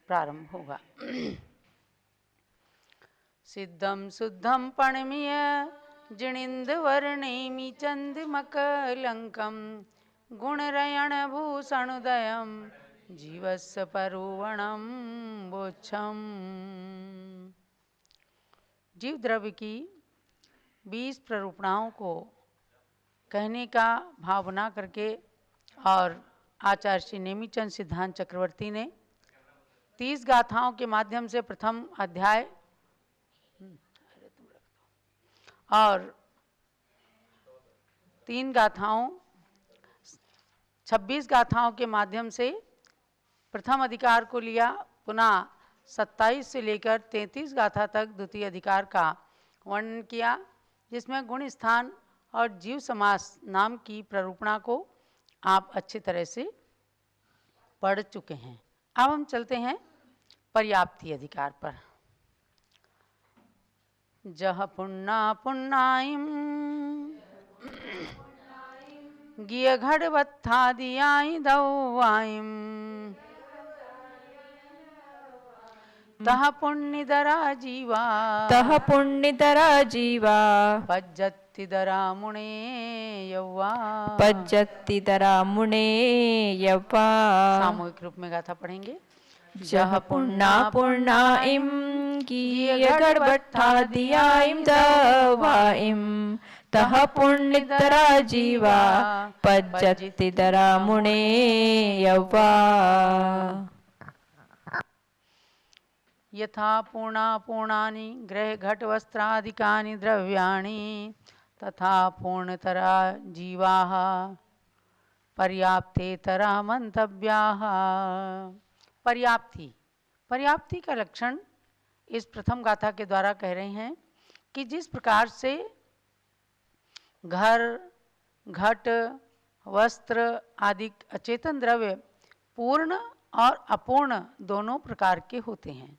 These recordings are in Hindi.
प्रारंभ होगा। सिद्धम शुद्धम पणमीय जिणिंदवर्णेमि चंद्रमकलंकम गुणरयण भूषणोदयम जीवस्य परुवणम बोच्छम। जीव द्रव्य की 20 प्ररूपणाओं को कहने का भाव बना करके और आचार्य श्री नेमिचंद सिद्धांत चक्रवर्ती ने 30 गाथाओं के माध्यम से प्रथम अध्याय और 3 गाथाओं 26 गाथाओं के माध्यम से प्रथम अधिकार को लिया, पुनः 27 से लेकर 33 गाथा तक द्वितीय अधिकार का वर्णन किया, जिसमें गुण स्थान और जीव समास नाम की प्ररूपणा को आप अच्छी तरह से पढ़ चुके हैं। अब हम चलते हैं पर्याप्ति अधिकार पर। जह पुण्ना पुण्णाइम गिय घड़वत्थादियाई दौवाइम तह पुण्यदरा जीवा पज्जत्तिदरा मुने यौवा सामूहिक रूप में गाथा पढ़ेंगे। जह पुण्णा पुण्णाइम गिय घड़वत्थादियाई दौवाइम तह पुण्यदरा जीवा पज्जत्तिदरा मुने यौवा। यथा पूर्णा पूर्णानि ग्रह घट वस्त्रादिकानि द्रव्याणि तथा पूर्णतरा जीवाः पर्याप्तेतरा मंतव्याः। पर्याप्ति का लक्षण इस प्रथम गाथा के द्वारा कह रहे हैं कि जिस प्रकार से घर घट वस्त्र आदि अचेतन द्रव्य पूर्ण और अपूर्ण दोनों प्रकार के होते हैं,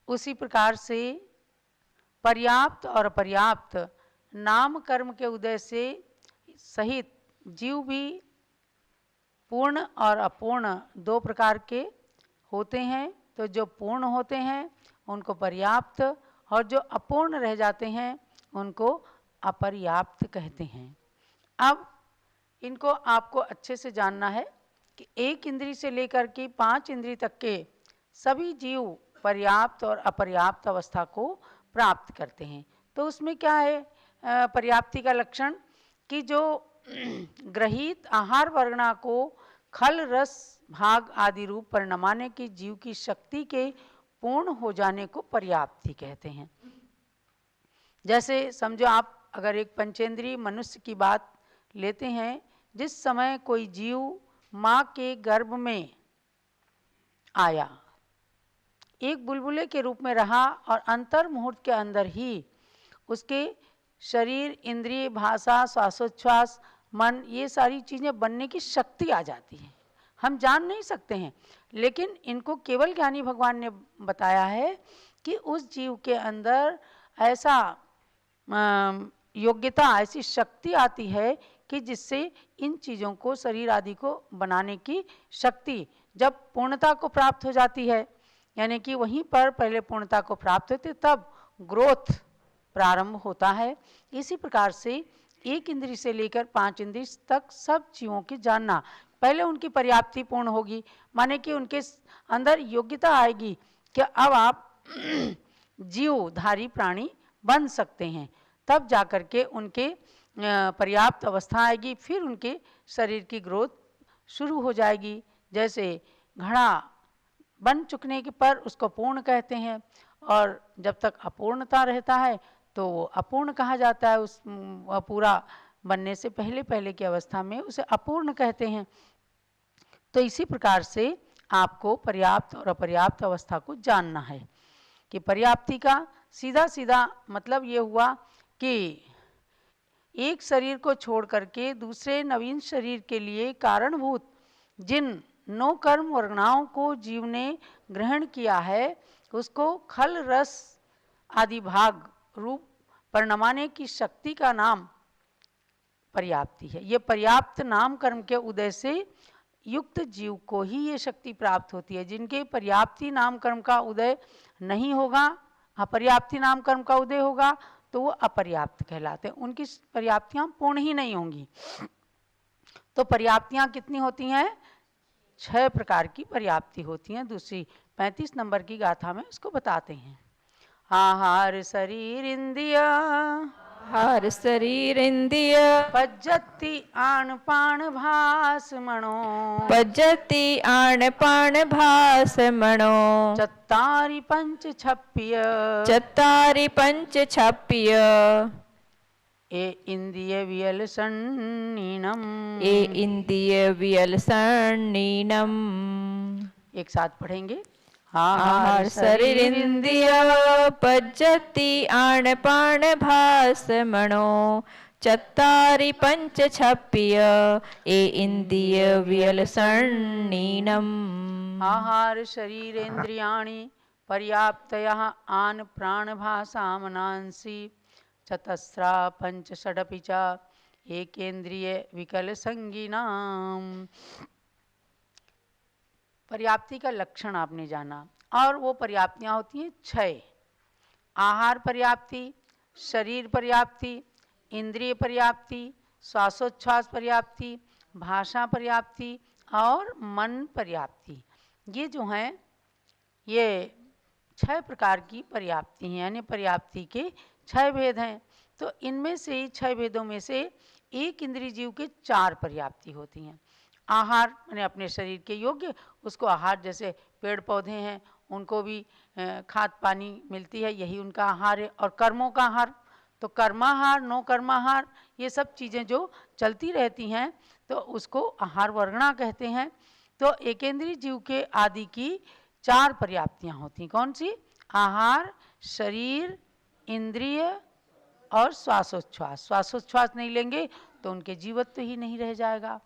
उसी प्रकार से पर्याप्त और अपर्याप्त नाम कर्म के उदय से सहित जीव भी पूर्ण और अपूर्ण 2 प्रकार के होते हैं। तो जो पूर्ण होते हैं उनको पर्याप्त और जो अपूर्ण रह जाते हैं उनको अपर्याप्त कहते हैं। अब इनको आपको अच्छे से जानना है कि 1 इंद्री से लेकर के 5 इंद्री तक के सभी जीव पर्याप्त और अपर्याप्त अवस्था को प्राप्त करते हैं। तो उसमें क्या है पर्याप्ति का लक्षण कि जो ग्रहित आहार वर्णा को खल रस भाग आदि रूप परिणमाने की जीव की शक्ति के पूर्ण हो जाने को पर्याप्ति कहते हैं। जैसे समझो आप अगर एक पंचेंद्रीय मनुष्य की बात लेते हैं, जिस समय कोई जीव माँ के गर्भ में आया, एक बुलबुले के रूप में रहा और अंतर मुहूर्त के अंदर ही उसके शरीर, इंद्रिय, भाषा, श्वासोच्छ्वास, मन, ये सारी चीज़ें बनने की शक्ति आ जाती है। हम जान नहीं सकते हैं, लेकिन इनको केवल ज्ञानी भगवान ने बताया है कि उस जीव के अंदर ऐसा योग्यता, ऐसी शक्ति आती है कि जिससे इन चीज़ों को, शरीर आदि को बनाने की शक्ति जब पूर्णता को प्राप्त हो जाती है, यानी कि वहीं पर पहले पूर्णता को प्राप्त होती तब ग्रोथ प्रारंभ होता है। इसी प्रकार से 1 इंद्री से लेकर 5 इंद्री तक सब जीवों की जानना, पहले उनकी पर्याप्ति पूर्ण होगी, माने कि उनके अंदर योग्यता आएगी कि अब आप जीवधारी प्राणी बन सकते हैं, तब जाकर के उनके पर्याप्त अवस्था आएगी, फिर उनके शरीर की ग्रोथ शुरू हो जाएगी। जैसे घड़ा बन चुकने के पर उसको पूर्ण कहते हैं, और जब तक अपूर्णता रहता है तो वो अपूर्ण कहा जाता है। उस पूरा बनने से पहले की अवस्था में उसे अपूर्ण कहते हैं। तो इसी प्रकार से आपको पर्याप्त और अपर्याप्त अवस्था को जानना है कि पर्याप्ति का सीधा सीधा मतलब ये हुआ कि एक शरीर को छोड़ करके दूसरे नवीन शरीर के लिए कारणभूत जिन 9 कर्म वर्गणाओं को जीव ने ग्रहण किया है, उसको खल रस आदि भाग रूप परिणमाने की शक्ति का नाम पर्याप्ति है। ये पर्याप्त नाम कर्म के उदय से युक्त जीव को ही ये शक्ति प्राप्त होती है। जिनके पर्याप्ति नाम कर्म का उदय नहीं होगा, अपर्याप्ति नाम कर्म का उदय होगा, तो वो अपर्याप्त कहलाते हैं, उनकी पर्याप्तियां पूर्ण ही नहीं होंगी। तो पर्याप्तियां कितनी होती हैं? 6 प्रकार की पर्याप्ति होती हैं। दूसरी 35 नंबर की गाथा में उसको बताते हैं। आहार शरीर इंद्रिय, हार शरीर इंद्रिय, पज्जति आन पान भास मणो, पज्जति आण पाण भास मणो, चत्तारि पंच छप्पिय, चत्तारि पंच छप्पिय, ए इंद्रिय वियलसन्नीनम, ए इंद्रिय वियलसन्नीनम। एक साथ पढ़ेंगे। आहार शरीर इंद्रिय, पज्जति आण पाण भास मणो, चत्तारि पंच छप्पिय, ए इंद्रिय वियलसन्नीनम। आहार शरीरेन्द्रियाणि पर्याप्तयः आन प्राणभासामनांसि, चतस्रा पंच षडपि च एकेन्द्रिय विकल संगीनाम। पर्याप्ति का लक्षण आपने जाना, और वो पर्याप्तियां होती हैं 6। आहार पर्याप्ति, शरीर पर्याप्ति, इंद्रिय पर्याप्ति, श्वासोच्छ्वास पर्याप्ति, भाषा पर्याप्ति और मन पर्याप्ति। ये जो हैं ये 6 प्रकार की पर्याप्ति हैं, यानी पर्याप्ति के 6 भेद हैं। तो इनमें से 6 भेदों में से एक इंद्रिय जीव के 4 पर्याप्ति होती हैं। आहार माने अपने शरीर के योग्य, उसको आहार, जैसे पेड़ पौधे हैं उनको भी खाद पानी मिलती है, यही उनका आहार है। और कर्मों का आहार, तो कर्माहार, नो कर्माहार, ये सब चीज़ें जो चलती रहती हैं तो उसको आहार वर्गणा कहते हैं। तो एकेंद्रीय जीव के आदि की 4 पर्याप्तियां होती हैं। कौन सी? आहार, शरीर, इंद्रिय और श्वासोच्छ्वास। श्वासोच्छ्वास नहीं लेंगे तो उनके जीवत्व ही नहीं रह जाएगा।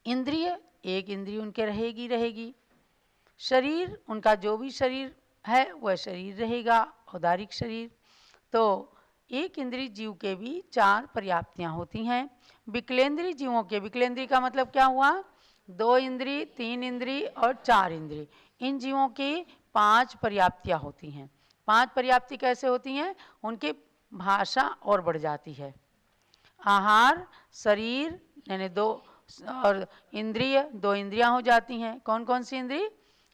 इंद्रिय, एक इंद्रिय उनके रहेगी। शरीर, उनका जो भी शरीर है वह शरीर रहेगा, औदारिक शरीर। तो एक इंद्रिय जीव के भी 4 पर्याप्तियां होती हैं। विकलेंद्रीय जीवों के, विकलेंद्रीय का मतलब क्या हुआ? 2 इंद्रिय, 3 इंद्रिय और 4 इंद्रिय। इन जीवों के 5 पर्याप्तियां होती हैं। 5 पर्याप्ति कैसे होती हैं? उनके भाषा और बढ़ जाती है। आहार, शरीर यानी 2 और इंद्रिय, 2 इंद्रियां हो जाती हैं। कौन कौन सी इंद्रिय?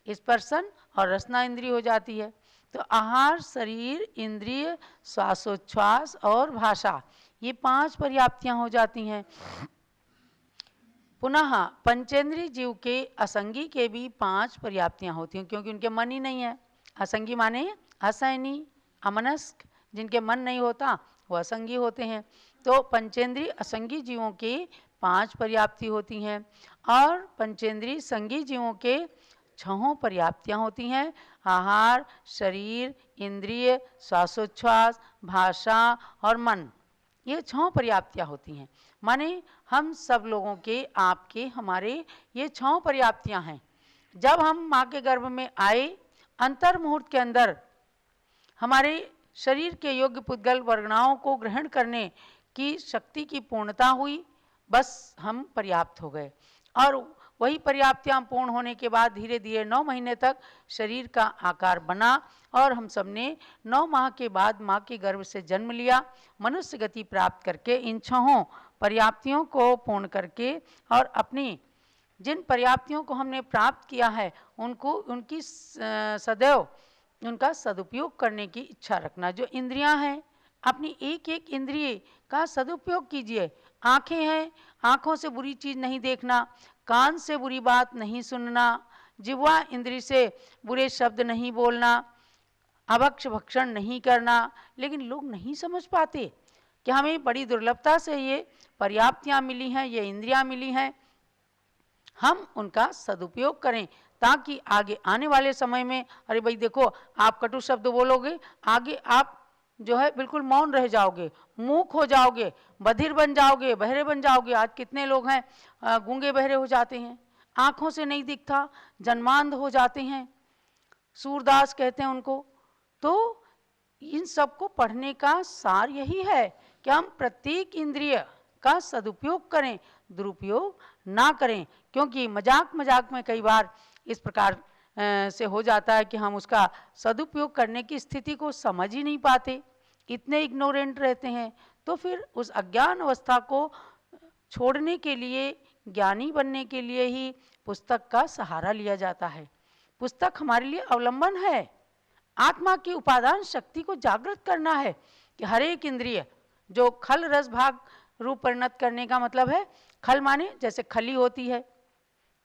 स्पर्शन और रसना इंद्रिय हो जाती है। तो आहार, शरीर, इंद्रिय, श्वासोच्छ्वास और भाषा, ये 5 पर्याप्तियां हो जाती हैं। पुनः पंचेंद्रिय जीव के असंगी के भी 5 पर्याप्तियां होती हैं, क्योंकि उनके मन ही नहीं है। असंगी माने असैनी, अमनस्क, जिनके मन नहीं होता वो असंगी होते हैं। तो पंचेंद्रिय असंगी जीवों के 5 पर्याप्ति होती हैं, और पंचेंद्रिय संगी जीवों के 6 पर्याप्तियां होती हैं। आहार, शरीर, इंद्रिय, श्वासोच्छ्वास, भाषा और मन, ये 6 पर्याप्तियां होती हैं। माने हम सब लोगों के, आपके, हमारे ये 6 पर्याप्तियां हैं। जब हम माँ के गर्भ में आए, अंतर मुहूर्त के अंदर हमारे शरीर के योग्य पुद्गल वर्गणाओं को ग्रहण करने की शक्ति की पूर्णता हुई, बस हम पर्याप्त हो गए। और वही पर्याप्तियां पूर्ण होने के बाद धीरे धीरे 9 महीने तक शरीर का आकार बना, और हम सब ने 9 माह के बाद माँ के गर्भ से जन्म लिया। मनुष्य गति प्राप्त करके इन 6 पर्याप्तियों को पूर्ण करके, और अपनी जिन पर्याप्तियों को हमने प्राप्त किया है उनको, उनकी सदैव उनका सदुपयोग करने की इच्छा रखना। जो इंद्रियां हैं, अपनी एक एक इंद्रिय का सदुपयोग कीजिए। आँखें हैं, आँखों से बुरी चीज़ नहीं देखना, कान से बुरी बात नहीं सुनना, जिह्वा इंद्रिय से बुरे शब्द नहीं बोलना, अभक्ष भक्षण नहीं करना। लेकिन लोग नहीं समझ पाते कि हमें बड़ी दुर्लभता से ये पर्याप्तियाँ मिली हैं, ये इंद्रियाँ मिली हैं, हम उनका सदुपयोग करें, ताकि आगे आने वाले समय में, अरे भाई देखो, आप कटु शब्द बोलोगे, आगे आप जो है बिल्कुल मौन रह जाओगे, मूक हो जाओगे, बधिर बन जाओगे, बहरे बन जाओगे। आज कितने लोग हैं गूंगे बहरे हो जाते हैं, आँखों से नहीं दिखता, जन्मांध हो जाते हैं, सूरदास कहते हैं उनको। तो इन सब को पढ़ने का सार यही है कि हम प्रत्येक इंद्रिय का सदुपयोग करें, दुरुपयोग ना करें। क्योंकि मजाक मजाक में कई बार इस प्रकार से हो जाता है कि हम उसका सदुपयोग करने की स्थिति को समझ ही नहीं पाते, इतने इग्नोरेंट रहते हैं। तो फिर उस अज्ञान अवस्था को छोड़ने के लिए, ज्ञानी बनने के लिए ही पुस्तक का सहारा लिया जाता है। पुस्तक हमारे लिए अवलंबन है, आत्मा की उपादान शक्ति को जागृत करना है कि हर एक इंद्रिय जो खल रस भाग रूप परिणत करने का मतलब है, खल माने जैसे खली होती है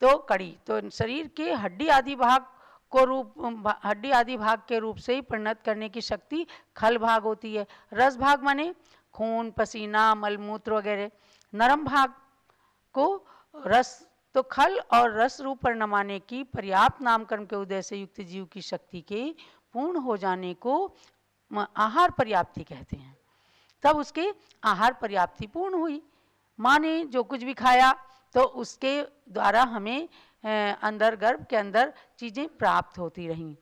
तो कड़ी, तो शरीर के हड्डी आदि भाग को हड्डी आदि भाग के रूप से ही परिणत करने की शक्ति खल भाग होती है। रस भाग माने खून, पसीना, मलमूत्र वगैरह। नरम भाग को रस, तो खल और रस रूप परिणमाने की पर्याप्त नामकर्म के उदय से युक्त जीव की शक्ति के पूर्ण हो जाने को आहार पर्याप्ति कहते हैं। तब उसके आहार पर्याप्ति पूर्ण हुई। माँ ने जो कुछ भी खाया तो उसके द्वारा हमें अंदर गर्भ के अंदर चीज़ें प्राप्त होती रहीं,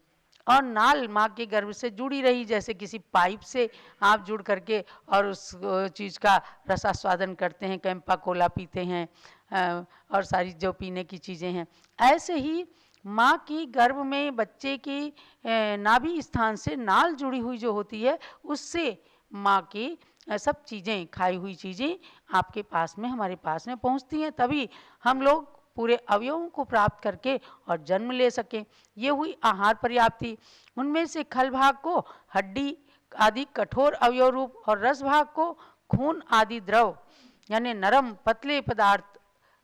और नाल माँ के गर्भ से जुड़ी रही, जैसे किसी पाइप से आप जुड़ करके और उस चीज़ का रसास्वादन करते हैं, कैंपा कोला पीते हैं और सारी जो पीने की चीज़ें हैं। ऐसे ही माँ की गर्भ में बच्चे की नाभि स्थान से नाल जुड़ी हुई जो होती है, उससे माँ की सब चीज़ें, खाई हुई चीज़ें आपके पास में, हमारे पास में पहुँचती हैं, तभी हम लोग पूरे अवयवों को प्राप्त करके और जन्म ले सकें। ये हुई आहार पर्याप्ति। उनमें से खल भाग को हड्डी आदि कठोर अवयव रूप और रस भाग को खून आदि द्रव यानी नरम पतले पदार्थ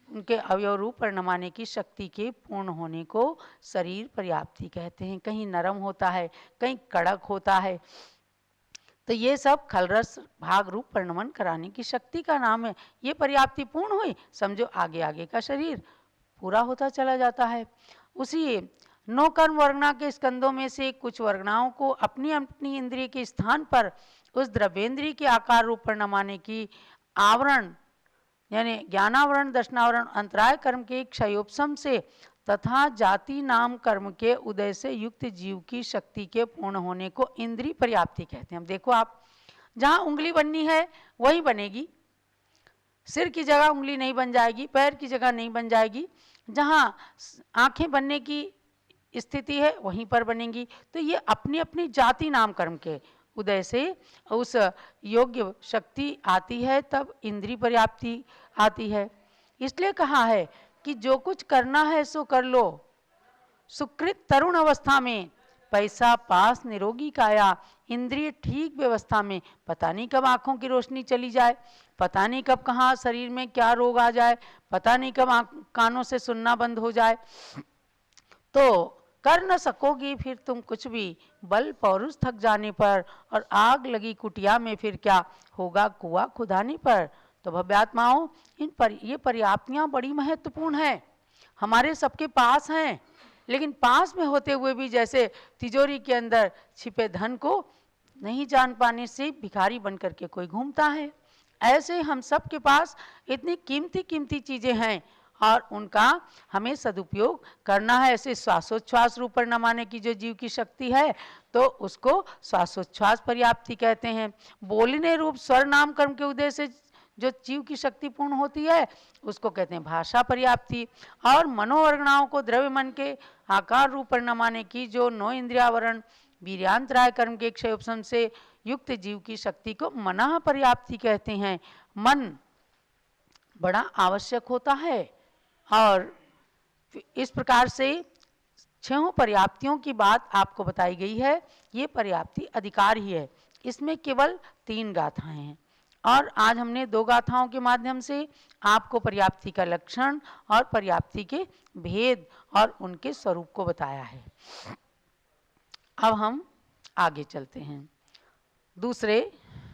उनके अवयव रूप परिणमाने की शक्ति के पूर्ण होने को शरीर पर्याप्ति कहते हैं। कहीं नरम होता है, कहीं कड़क होता है, तो ये सब खलरस भाग रूप परिणमन कराने की शक्ति का नाम है। ये पर्याप्ति पूर्ण हुई, समझो आगे आगे का शरीर पूरा होता चला जाता है। उसी 9 कर्म वर्गना के स्कंदों में से कुछ वर्गनाओं को अपनी अपनी इंद्रिय के स्थान पर उस द्रव्येंद्रिय के आकार रूप परिणमाने की आवरण यानी ज्ञानावरण, दर्शनावरण, अंतराय कर्म के क्षयोपशम से तथा जाति नाम कर्म के उदय से युक्त जीव की शक्ति के पूर्ण होने को इंद्रिय पर्याप्ति कहते हैं। अब देखो, आप जहाँ उंगली बननी है वही बनेगी, सिर की जगह उंगली नहीं बन जाएगी, पैर की जगह नहीं बन जाएगी। जहाँ आंखें बनने की स्थिति है वहीं पर बनेंगी। तो ये अपनी अपनी जाति नाम कर्म के उदय से उस योग्य शक्ति आती है, तब इंद्रिय पर्याप्ति आती है। इसलिए कहा है कि जो कुछ करना है सो कर लो, सुकृत तरुण अवस्था में, पैसा पास निरोगी काया, इंद्रिय ठीक व्यवस्था में। पता नहीं कब आंखों की रोशनी चली जाए, पता नहीं कब कहाँ शरीर में क्या रोग आ जाए, पता नहीं कब कानों से सुनना बंद हो जाए, तो कर न सकोगी फिर तुम कुछ भी। बल पौरुष थक जाने पर और आग लगी कुटिया में फिर क्या होगा कुआं खुदाने पर। तो भव्यात्माओं, ये पर्याप्तियाँ बड़ी महत्वपूर्ण है, हमारे सबके पास हैं, लेकिन पास में होते हुए भी जैसे तिजोरी के अंदर छिपे धन को नहीं जान पाने से भिखारी बन करके कोई घूमता है, ऐसे हम सब के पास इतनी कीमती कीमती चीज़ें हैं और उनका हमें सदुपयोग करना है। ऐसे श्वासोच्छ्वास रूप परिणमाने की जो जीव की शक्ति है तो उसको श्वासोच्छ्वास पर्याप्ति कहते हैं। बोलने रूप स्वर नाम कर्म के उदय से जो जीव की शक्ति पूर्ण होती है उसको कहते हैं भाषा पर्याप्ति। और मनोवर्गणाओं को द्रव्य मन के आकार रूप परिणमाने की जो 9 इंद्रियावरण वीर्यांतराय कर्म के क्षयोपशम से युक्त जीव की शक्ति को मनः पर्याप्ति कहते हैं। मन बड़ा आवश्यक होता है और इस प्रकार से 6 पर्याप्तियों की बात आपको बताई गई है। ये पर्याप्ति अधिकार ही है, इसमें केवल 3 गाथाएं हैं और आज हमने 2 गाथाओं के माध्यम से आपको पर्याप्ति का लक्षण और पर्याप्ति के भेद और उनके स्वरूप को बताया है। अब हम आगे चलते हैं दूसरे